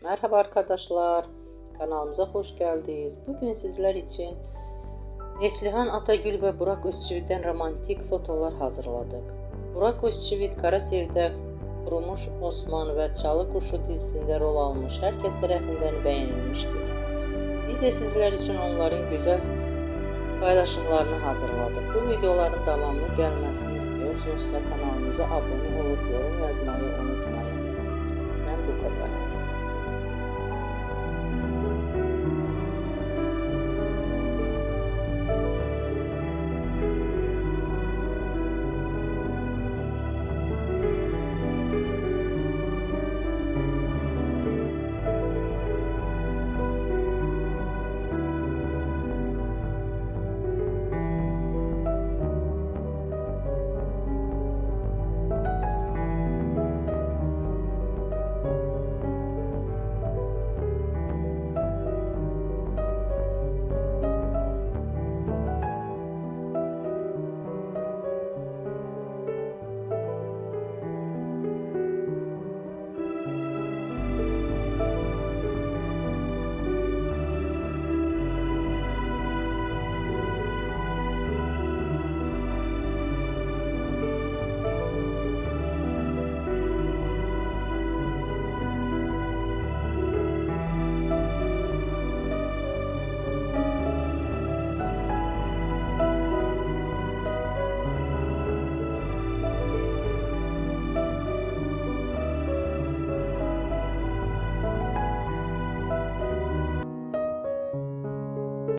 Merhaba arkadaşlar, kanalımıza hoş geldiniz. Bugün sizler için Neslihan Atagül ve Burak Özçivit'ten romantik fotolar hazırladık. Burak Özçivit Kara Sevda, Kurumuş Osman ve Çalı Kuşu dizisinde rol almış. Herkes tarafından beğenilmiştir. Biz de sizler için onların güzel paylaşımlarını hazırladık. Bu videoların devamlı gelmesini istiyorsanız kanalımıza abone olup yorum yazmayı unutmayın.